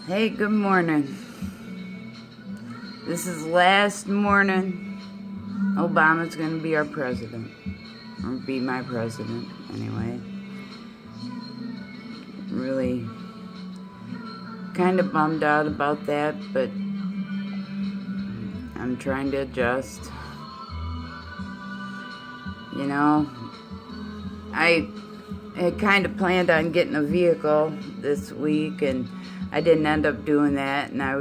Hey, good morning. This is last morning. Obama's gonna be our president. Or be my president, anyway. Really kind of bummed out about that, but I'm trying to adjust. You know, I had kind of planned on getting a vehicle this week, and I didn't end up doing that, and I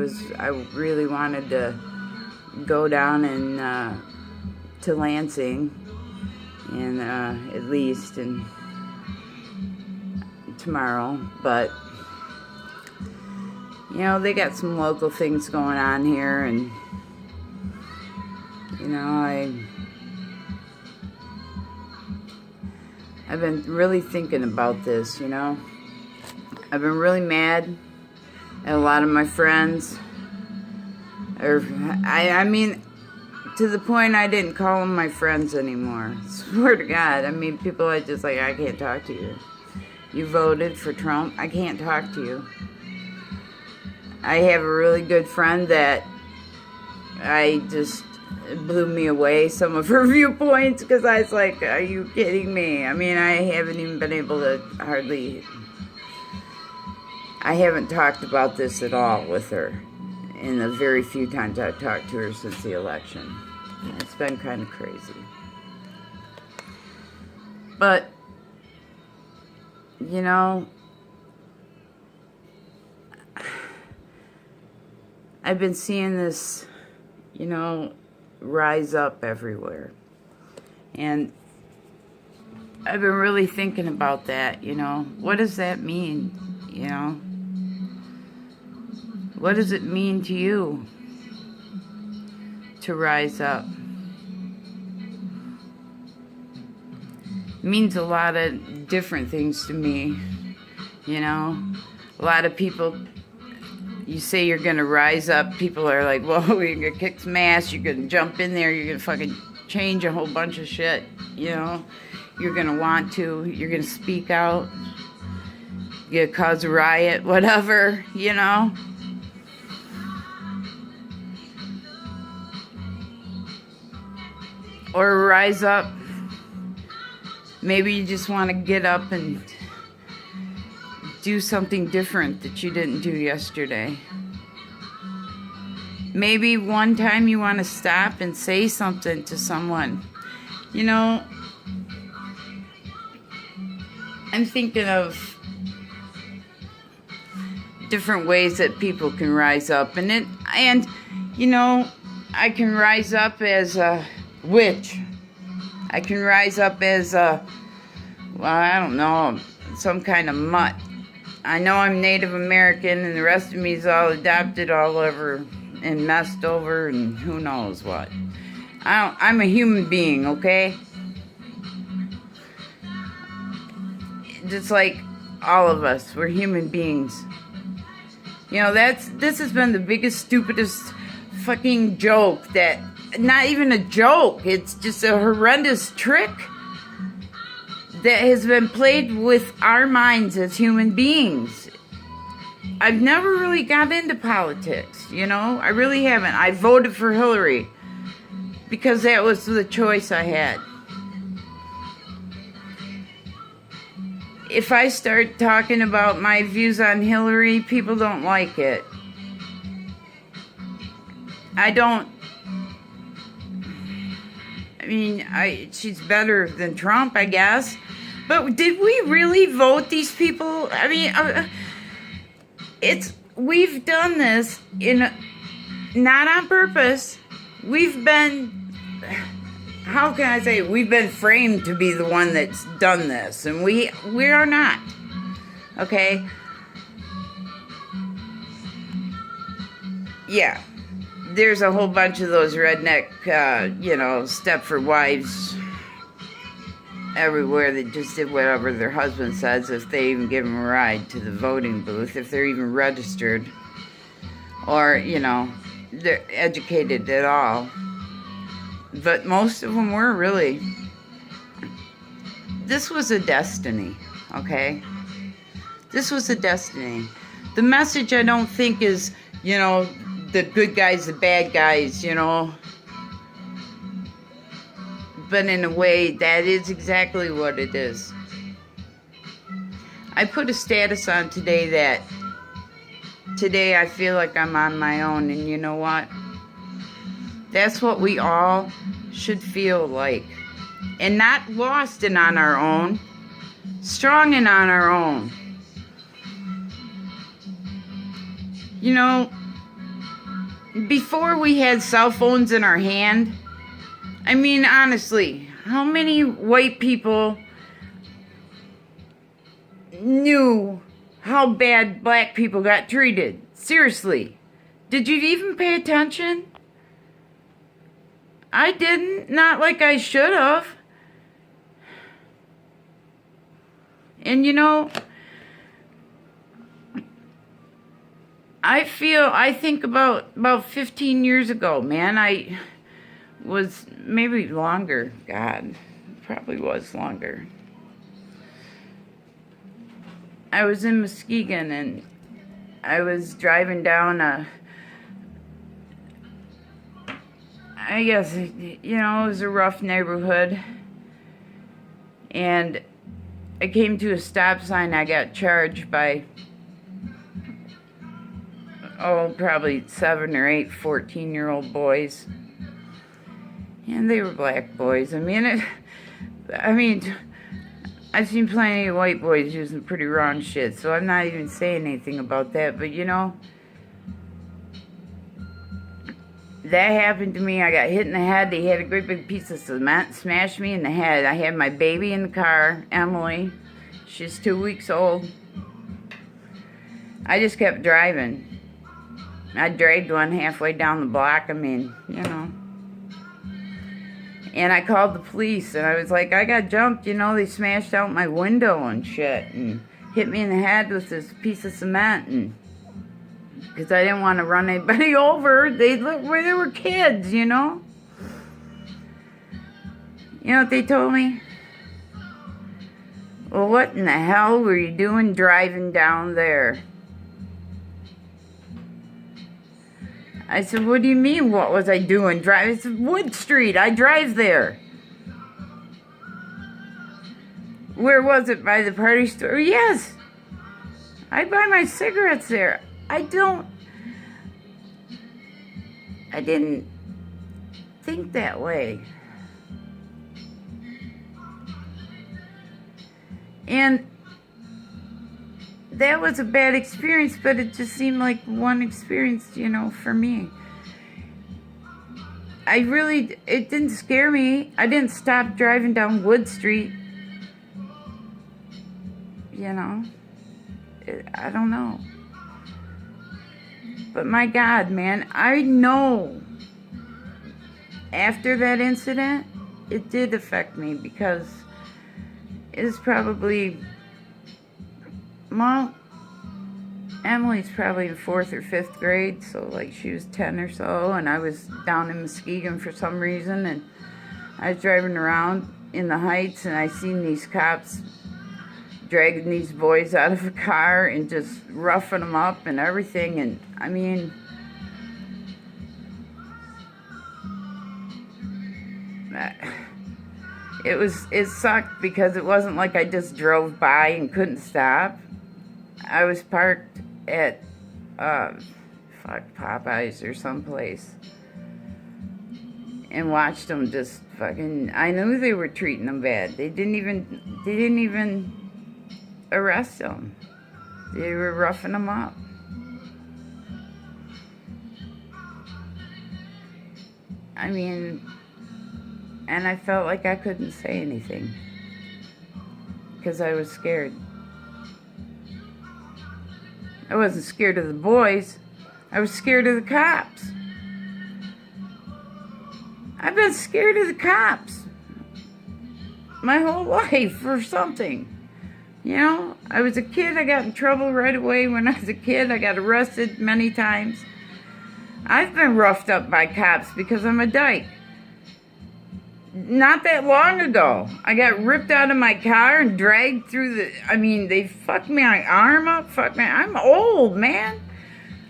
really wanted to go down and to Lansing, and at least and tomorrow, but you know, they got some local things going on here, and you know, I've been really thinking about this, you know. I've been really mad at a lot of my friends. I mean, to the point I didn't call them my friends anymore. Swear to God. I mean, people are just like, I can't talk to you. You voted for Trump. I can't talk to you. I have a really good friend that blew me away, some of her viewpoints, because I was like, are you kidding me? I mean, I haven't even been able to I haven't talked about this at all with her in the very few times I've talked to her since the election. It's been kind of crazy. But, you know, I've been seeing this, you know, rise up everywhere. And I've been really thinking about that, you know. What does that mean, you know? What does it mean to you to rise up? It means a lot of different things to me, you know. A lot of people, you say you're going to rise up, people are like, whoa, you're going to kick some ass, you're going to jump in there, you're going to fucking change a whole bunch of shit, you know. You're going to want to, you're going to speak out, you're going to cause a riot, whatever, you know. Or rise up. Maybe you just want to get up and do something different that you didn't do yesterday. Maybe one time you want to stop and say something to someone. You know, I'm thinking of different ways that people can rise up. And you know, I can rise up as a witch. I can rise up as well, I don't know, some kind of mutt. I know I'm Native American, and the rest of me is all adopted all over and messed over and who knows what. I'm a human being, okay? Just like all of us, we're human beings. You know, this has been the biggest, stupidest fucking joke that, not even a joke, it's just a horrendous trick that has been played with our minds as human beings. I've never really got into politics, you know? I really haven't. I voted for Hillary because that was the choice I had. If I start talking about my views on Hillary, people don't like it. I mean, she's better than Trump, I guess. But did we really vote these people? I mean, we've done this not on purpose. We've been, how can I say, we've been framed to be the one that's done this, and we are not. Okay? Yeah. There's a whole bunch of those redneck, you know, Stepford wives everywhere that just did whatever their husband says if they even give them a ride to the voting booth, if they're even registered, or, you know, they're educated at all. But most of them were really. This was a destiny, okay? This was a destiny. The message I don't think is, you know, the good guys, the bad guys, you know. But in a way, that is exactly what it is. I put a status on today that today I feel like I'm on my own, and you know what? That's what we all should feel like. And not lost and on our own, strong and on our own. You know, before we had cell phones in our hand, I mean, honestly, how many white people knew how bad black people got treated? Seriously. Did you even pay attention? I didn't. Not like I should have. And you know, I think about 15 years ago, man, I was maybe longer. God, probably was longer. I was in Muskegon and I was driving down I guess, you know, it was a rough neighborhood. And I came to a stop sign. I got charged by, probably 7 or 8 14-year-old boys. And they were black boys. I mean, I've seen plenty of white boys using pretty wrong shit, so I'm not even saying anything about that. But, you know, that happened to me. I got hit in the head. They had a great big piece of cement, smashed me in the head. I had my baby in the car, Emily. She's 2 weeks old. I just kept driving. I dragged one halfway down the block. I mean, you know. And I called the police, and I was like, I got jumped, you know. They smashed out my window and shit, and hit me in the head with this piece of cement, and because I didn't want to run anybody over. They were kids, you know. You know what they told me? Well, what in the hell were you doing driving down there? I said, what do you mean, what was I doing? It's Wood Street. I drive there. Where was it? By the party store? Yes. I buy my cigarettes there. I didn't think that way. And that was a bad experience, but it just seemed like one experience, you know, for me. It didn't scare me. I didn't stop driving down Wood Street. You know, I don't know. But my God, man, I know after that incident, it did affect me because it was probably, well, Emily's probably in 4th or 5th grade, so like she was 10 or so, and I was down in Muskegon for some reason, and I was driving around in the Heights, and I seen these cops dragging these boys out of a car and just roughing them up and everything, and I mean, it sucked because it wasn't like I just drove by and couldn't stop. I was parked at Popeyes or someplace and watched them just fucking. I knew they were treating them bad. They didn't even arrest them. They were roughing them up. I mean, and I felt like I couldn't say anything because I was scared. I wasn't scared of the boys. I was scared of the cops. I've been scared of the cops my whole life for something. You know, I was a kid. I got in trouble right away when I was a kid. I got arrested many times. I've been roughed up by cops because I'm a dyke. not that long ago. I got ripped out of my car and dragged through they fucked my arm up. I'm old, man.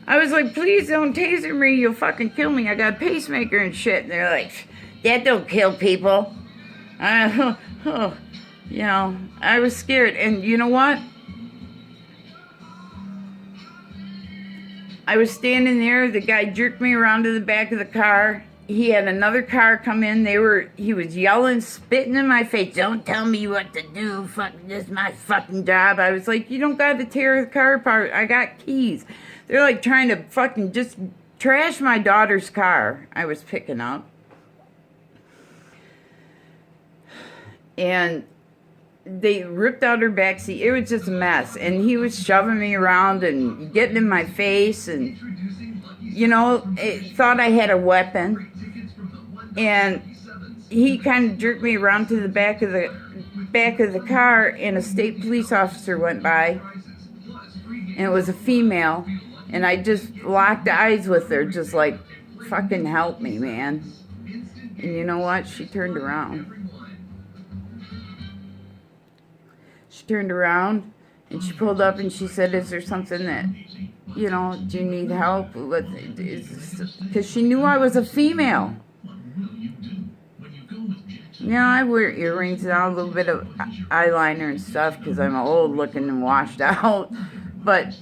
I was like, please don't taser me. You'll fucking kill me. I got a pacemaker and shit. And they're like, that don't kill people. I was scared. And you know what? I was standing there. The guy jerked me around to the back of the car. He had another car come in. He was yelling, spitting in my face. Don't tell me what to do. This is my fucking job. I was like, you don't got to tear the car apart. I got keys. They're like trying to fucking just trash my daughter's car I was picking up. And they ripped out her backseat. It was just a mess. And he was shoving me around and getting in my face. And, thought I had a weapon. And he kind of jerked me around to the back of the car. And a state police officer went by. And it was a female. And I just locked eyes with her. Just like, fucking help me, man. And you know what? She turned around. She turned around and she pulled up and she said, is there something that, do you need help with? Because she knew I was a female. I wear earrings and a little bit of eyeliner and stuff because I'm old looking and washed out. But,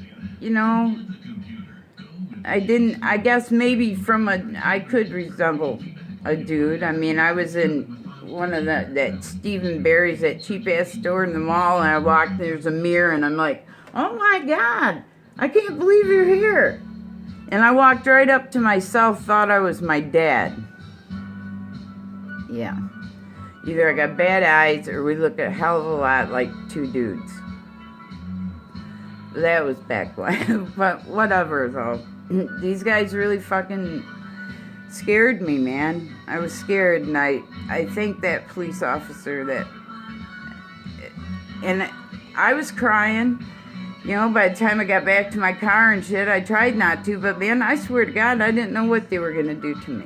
I guess maybe I could resemble a dude. I was in one of that Stephen Barry's, that cheap-ass store in the mall, and I walked, there's a mirror, and I'm like, oh my God, I can't believe you're here. And I walked right up to myself, thought I was my dad. Yeah. Either I got bad eyes, or we look a hell of a lot like two dudes. That was back when, but whatever, though. These guys really fucking scared me, man. I was scared, and I think that police officer and I was crying, by the time I got back to my car and shit. I tried not to, but man, I swear to God, I didn't know what they were going to do to me.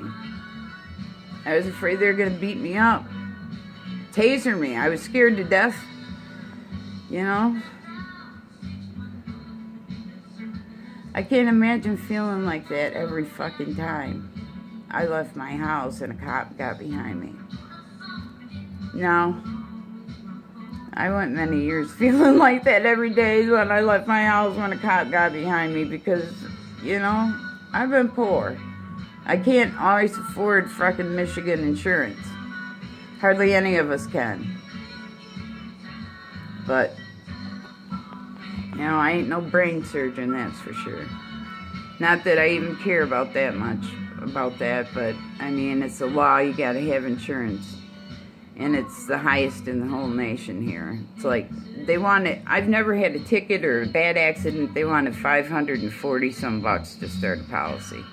I was afraid they were going to beat me up, taser me. I was scared to death, I can't imagine feeling like that every fucking time I left my house and a cop got behind me. No. I went many years feeling like that every day when I left my house when a cop got behind me because, I've been poor. I can't always afford fucking Michigan insurance. Hardly any of us can. But, I ain't no brain surgeon, that's for sure. Not that I even care about that much. About that, but it's a law. You gotta have insurance, and it's the highest in the whole nation here. It's like they want it. I've never had a ticket or a bad accident. They wanted $540 some bucks to start a policy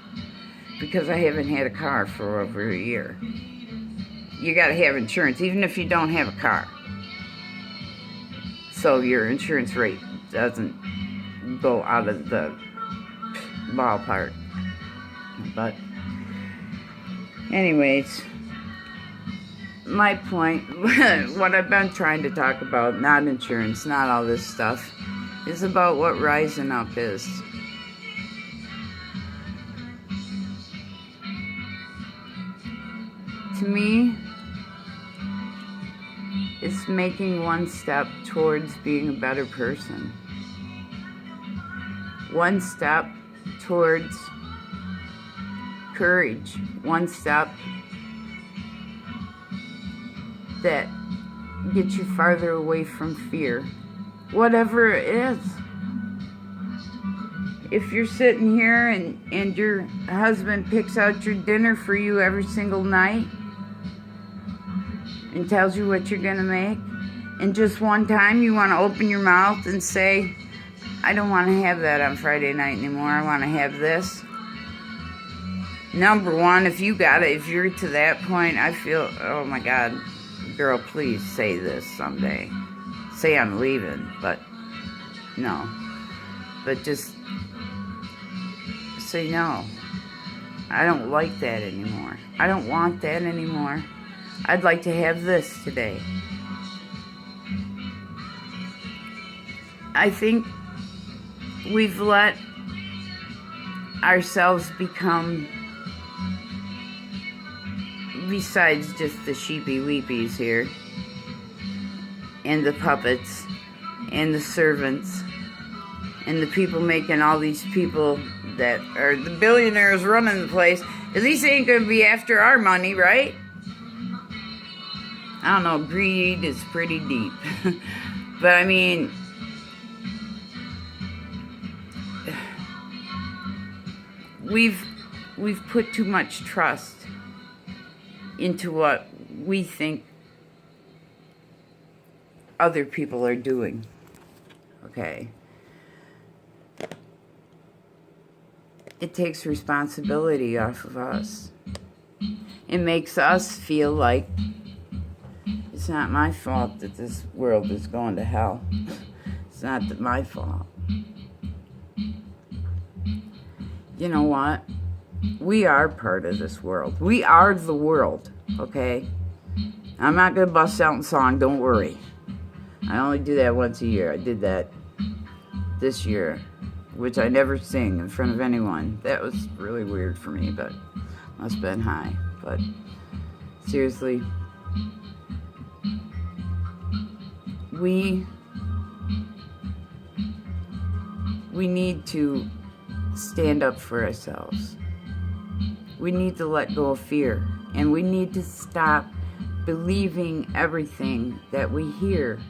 because I haven't had a car for over a year. You gotta have insurance even if you don't have a car, so your insurance rate doesn't go out of the ballpark. But anyways, my point, what I've been trying to talk about, not insurance, not all this stuff, is about what rising up is. To me, it's making one step towards being a better person. One step towards courage. One step that gets you farther away from fear. Whatever it is. If you're sitting here and your husband picks out your dinner for you every single night and tells you what you're gonna make, and just one time you want to open your mouth and say, I don't want to have that on Friday night anymore, I want to have this. Number one, if you're to that point, I feel, oh my God, girl, please say this someday. Say I'm leaving, but no. But just say no. I don't like that anymore. I don't want that anymore. I'd like to have this today. I think we've let ourselves become, besides just the sheepy weepies here, and the puppets, and the servants, and the people making all these people that are the billionaires running the place, at least they ain't gonna be after our money, right? I don't know, greed is pretty deep. But I mean, we've put too much trust into what we think other people are doing. Okay. It takes responsibility off of us. It makes us feel like it's not my fault that this world is going to hell. It's not my fault. You know what? We are part of this world. We are the world, okay? I'm not going to bust out in song, don't worry. I only do that once a year. I did that this year, which I never sing in front of anyone. That was really weird for me, but must have been high. But seriously, we need to stand up for ourselves. We need to let go of fear, and we need to stop believing everything that we hear.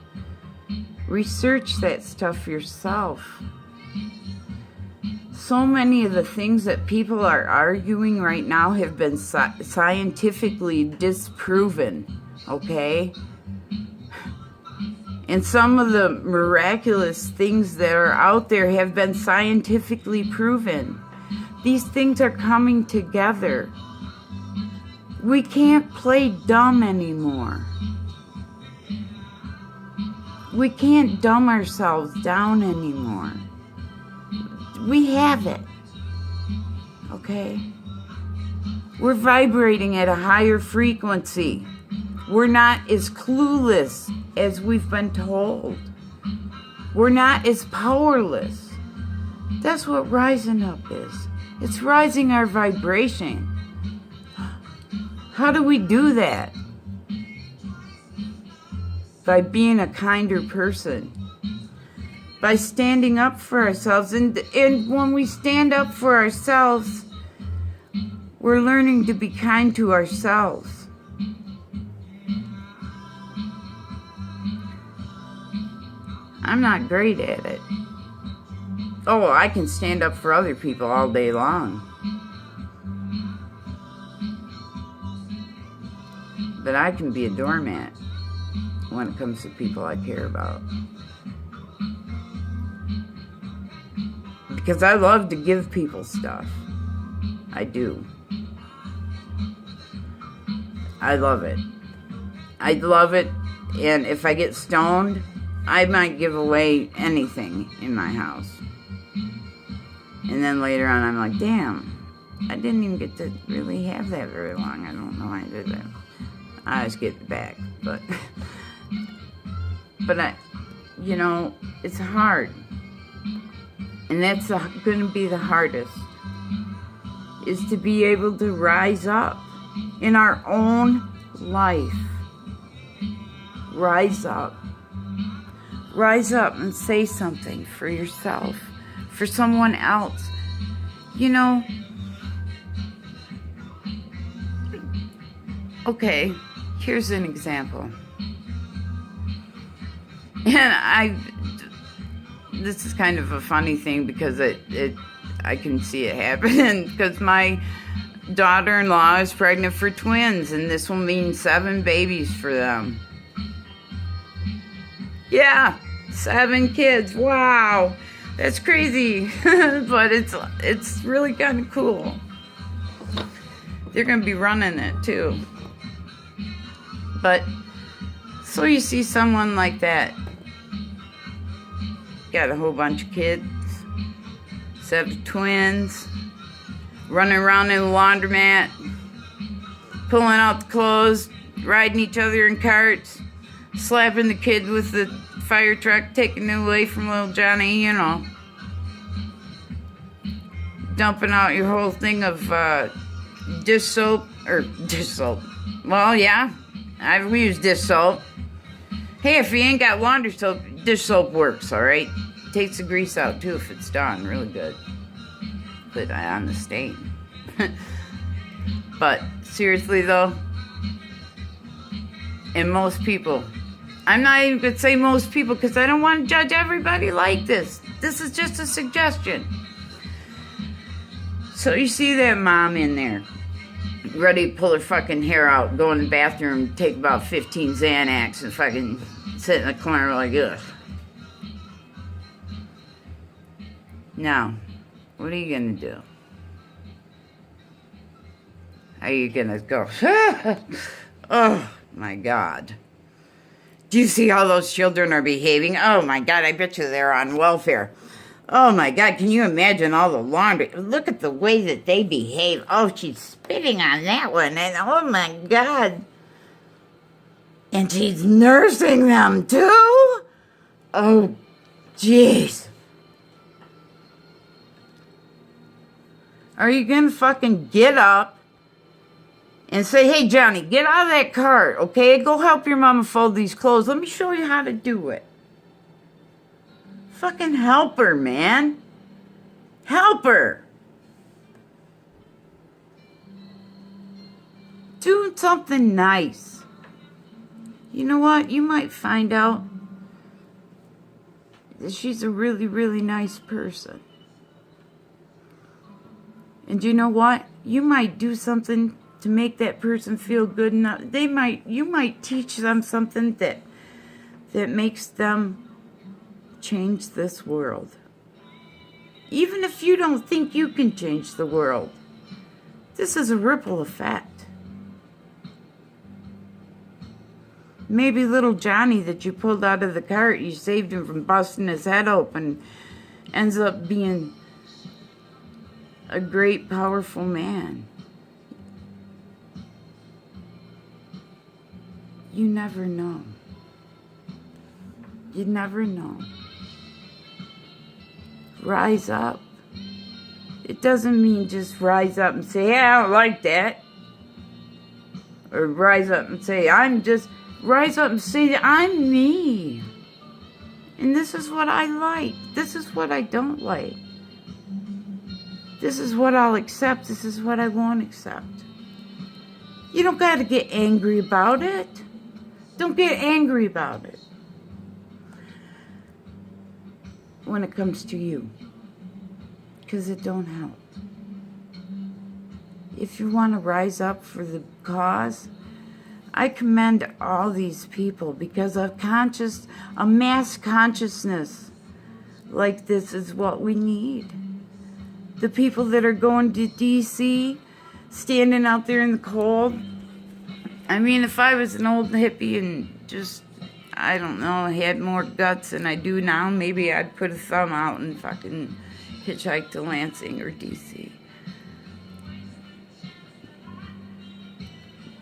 Research that stuff yourself. So many of the things that people are arguing right now have been scientifically disproven, okay? And some of the miraculous things that are out there have been scientifically proven. These things are coming together. We can't play dumb anymore. We can't dumb ourselves down anymore. We have it. Okay? We're vibrating at a higher frequency. We're not as clueless as we've been told. We're not as powerless. That's what rising up is. It's rising our vibration. How do we do that? By being a kinder person. By standing up for ourselves. And when we stand up for ourselves, we're learning to be kind to ourselves. I'm not great at it. Oh, I can stand up for other people all day long. But I can be a doormat when it comes to people I care about. Because I love to give people stuff. I do. I love it. I love it, and if I get stoned, I might give away anything in my house. And then later on, I'm like, damn, I didn't even get to really have that very long. I don't know why I did that. I always get it back, but it's hard. And that's going to be the hardest, is to be able to rise up in our own life. Rise up. Rise up and say something for yourself, for someone else. Okay, here's an example. And this is kind of a funny thing because I can see it happening because my daughter-in-law is pregnant for twins, and this will mean 7 babies for them. Yeah, 7 kids. Wow, that's crazy. But it's really kind of cool. They're gonna be running it too. But so you see someone like that, got a whole bunch of kids, 7 twins, running around in the laundromat, pulling out the clothes, riding each other in carts, slapping the kid with the fire truck, taking it away from little Johnny, you know. Dumping out your whole thing of dish soap. Well, yeah, I've used dish soap. Hey, if you ain't got laundry soap, dish soap works, alright? Takes the grease out, too, if it's done really good. Put it on the stain. But, seriously, though, and most people, I'm not even going to say most people because I don't want to judge everybody like this. This is just a suggestion. So you see that mom in there, ready to pull her fucking hair out, go in the bathroom, take about 15 Xanax, and fucking sit in the corner like, ugh. Now, what are you gonna do? Are you gonna go, oh my God. Do you see how those children are behaving? Oh my God, I bet you they're on welfare. Oh my God, can you imagine all the laundry? Look at the way that they behave. Oh, she's spitting on that one. And oh my God. And she's nursing them too? Oh, jeez. Are you going to fucking get up and say, hey, Johnny, get out of that cart, okay? Go help your mama fold these clothes. Let me show you how to do it. Fucking help her, man. Help her. Do something nice. You know what? You might find out that she's a really, really nice person. And you know what? You might do something to make that person feel good enough. You might teach them something that makes them change this world. Even if you don't think you can change the world, this is a ripple effect. Maybe little Johnny that you pulled out of the cart, you saved him from busting his head open, ends up being a great, powerful man. You never know. You never know. Rise up. It doesn't mean just rise up and say, yeah, I don't like that. Or rise up and say, rise up and say, I'm me. And this is what I like. This is what I don't like. This is what I'll accept. This is what I won't accept. You don't got to get angry about it. Don't get angry about it. When it comes to you, because it don't help. If you want to rise up for the cause, I commend all these people because a mass consciousness like this is what we need. The people that are going to DC, standing out there in the cold. I mean, if I was an old hippie and just, I don't know, had more guts than I do now, maybe I'd put a thumb out and fucking hitchhike to Lansing or DC.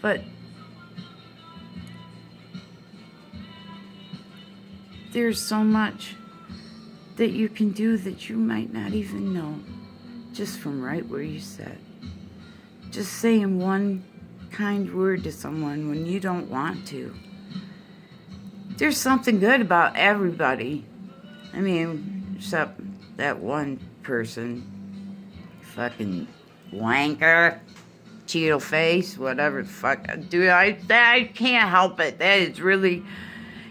But there's so much that you can do that you might not even know, just from right where you sit. Just saying one kind word to someone when you don't want to. There's something good about everybody. I mean, except that one person. Fucking wanker. Cheeto face. Whatever the fuck. Dude, I can't help it. That is really...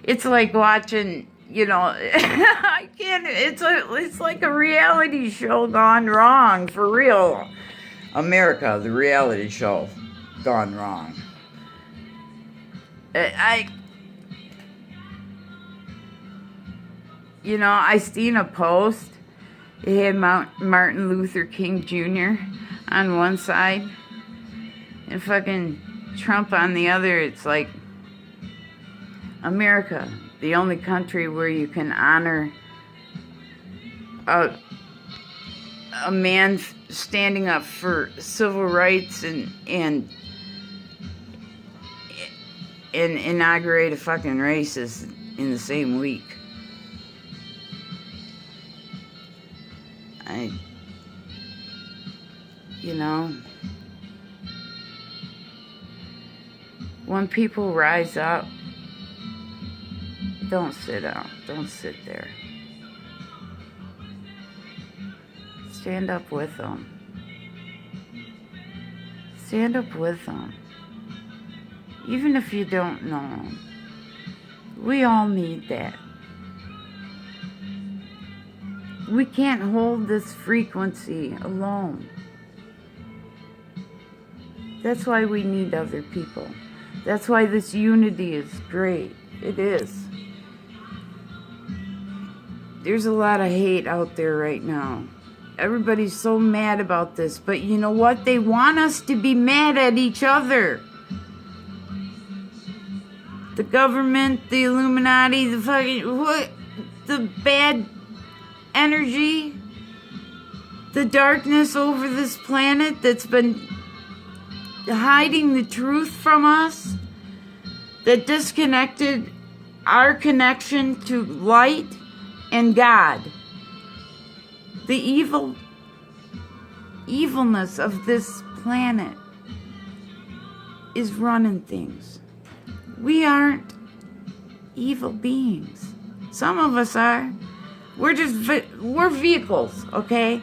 It's like watching, you know... I can't... It's like a reality show gone wrong. For real. America, the reality show gone wrong. You know, I seen a post. It had Martin Luther King Jr. on one side and fucking Trump on the other. It's like, America, the only country where you can honor a man standing up for civil rights and and inaugurate a fucking race in the same week. You know, when people rise up, don't sit down. Don't sit there. Stand up with them. Stand up with them. Even if you don't know them. We all need that. We can't hold this frequency alone. That's why we need other people. That's why this unity is great. It is. There's a lot of hate out there right now. Everybody's so mad about this, but you know what? They want us to be mad at each other. The government, the Illuminati, the fucking, what? The bad energy, the darkness over this planet that's been hiding the truth from us, that disconnected our connection to light and God. The evilness of this planet is running things. We aren't evil beings. Some of us are. We're vehicles, okay?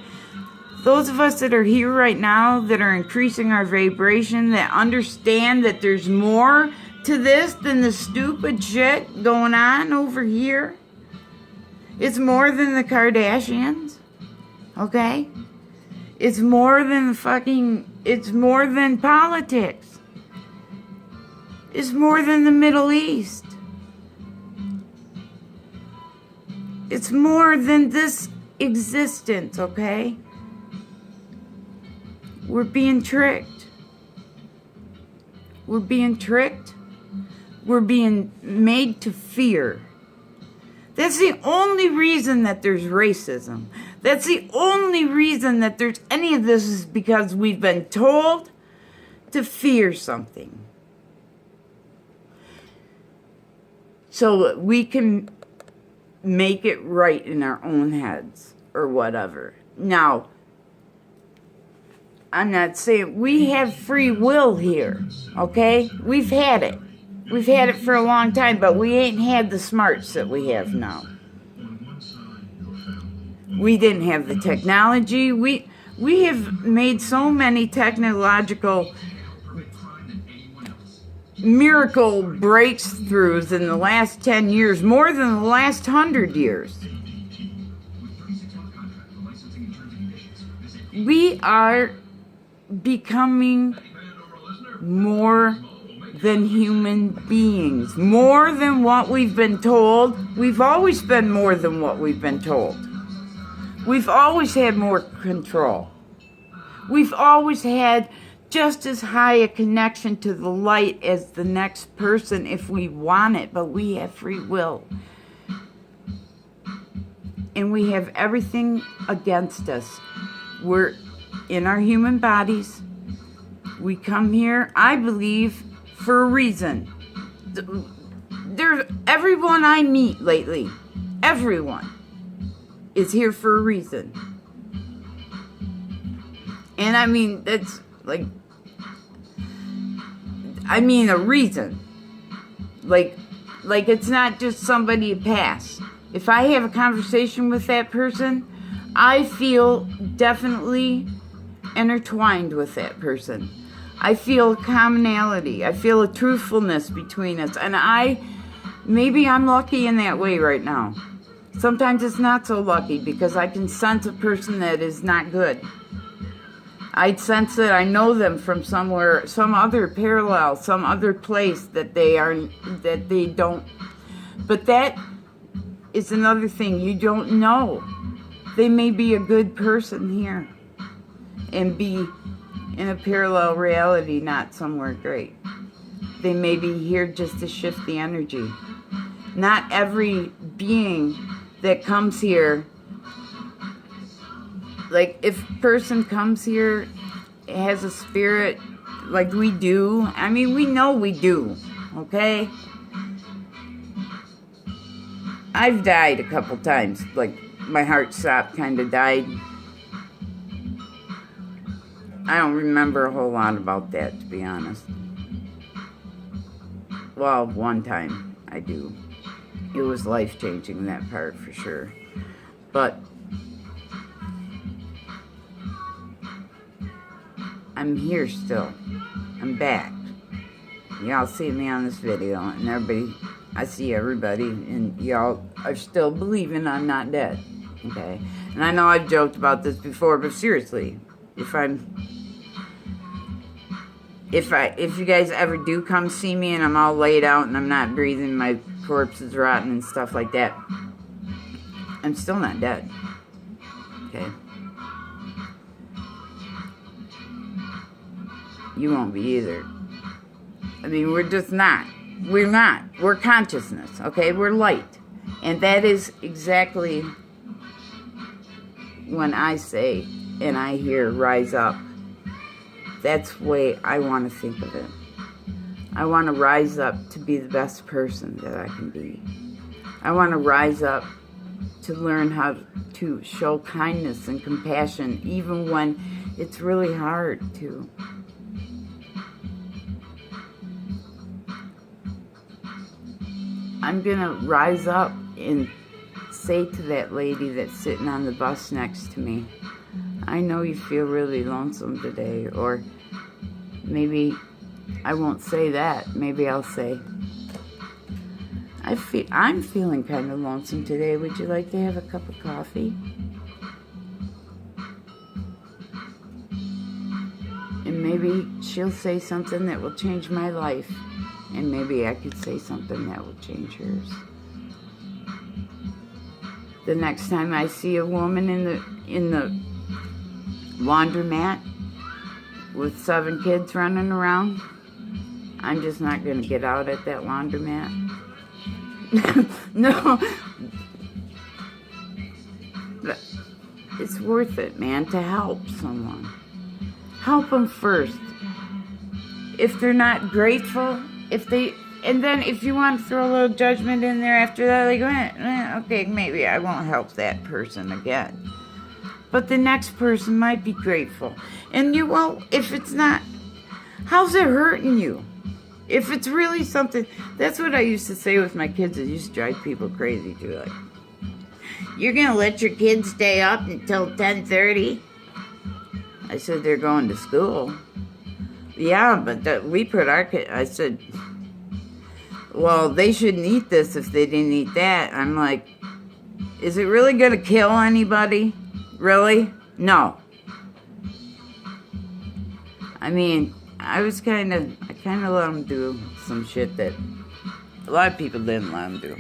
Those of us that are here right now, that are increasing our vibration, that understand that there's more to this than the stupid shit going on over here. It's more than the Kardashians, okay? It's more than it's more than politics. It's more than the Middle East. It's more than this existence, okay? We're being tricked. We're being tricked. We're being made to fear. That's the only reason that there's racism. That's the only reason that there's any of this, is because we've been told to fear something. So we can make it right in our own heads or whatever. Now, I'm not saying we have free will here, okay? We've had it. We've had it for a long time, but we ain't had the smarts that we have now. We didn't have the technology. We have made so many technological miracle breakthroughs in the last 10 years, more than the last 100 years. We are becoming more than human beings, more than what we've been told. We've always been more than what we've been told. We've always had more control. We've always had just as high a connection to the light as the next person if we want it, but we have free will. And we have everything against us. We're in our human bodies. We come here, I believe, for a reason. Everyone I meet lately, everyone is here for a reason. And I mean, that's like, I mean a reason. Like it's not just somebody to pass. If I have a conversation with that person, I feel definitely intertwined with that person. I feel a commonality. I feel a truthfulness between us. And maybe I'm lucky in that way right now. Sometimes it's not so lucky because I can sense a person that is not good. I'd sense that I know them from somewhere, some other parallel, some other place that they don't. But that is another thing. You don't know. They may be a good person here and be in a parallel reality, not somewhere great. They may be here just to shift the energy. Not every being that comes here, like if a person comes here, has a spirit like we do, I mean, we know we do, okay? I've died a couple times, like my heart stopped, kind of died. I don't remember a whole lot about that, to be honest. Well, one time I do. It was life-changing, that part, for sure. But I'm here still. I'm back. Y'all see me on this video, and everybody, I see everybody, and y'all are still believing I'm not dead, okay? And I know I've joked about this before, but seriously, if you guys ever do come see me and I'm all laid out and I'm not breathing, my corpse is rotten and stuff like that, I'm still not dead, okay? You won't be either. I mean, we're just not. We're not. We're consciousness, okay? We're light. And that is exactly when I say and I hear rise up. That's the way I want to think of it. I want to rise up to be the best person that I can be. I want to rise up to learn how to show kindness and compassion even when it's really hard to. I'm going to rise up and say to that lady that's sitting on the bus next to me, I know you feel really lonesome today, or maybe I won't say that. Maybe I'll say, I'm feeling kind of lonesome today. Would you like to have a cup of coffee? And maybe she'll say something that will change my life. And maybe I could say something that will change hers. The next time I see a woman in the laundromat with 7 kids running around, I'm just not going to get out at that laundromat. No. But it's worth it, man, to help someone. Help them first. If they're not grateful, and then if you want to throw a little judgment in there after that, like, okay, maybe I won't help that person again. But the next person might be grateful. And you won't, if it's not, how's it hurting you? If it's really something, that's what I used to say with my kids. It used to drive people crazy too. Like, you're going to let your kids stay up until 10:30? I said, they're going to school. Yeah, but we put our kids, I said, well, they shouldn't eat this if they didn't eat that. I'm like, is it really going to kill anybody? Really? No. I mean, I kind of let them do some shit that a lot of people didn't let them do.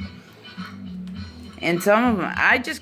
And some of them, I just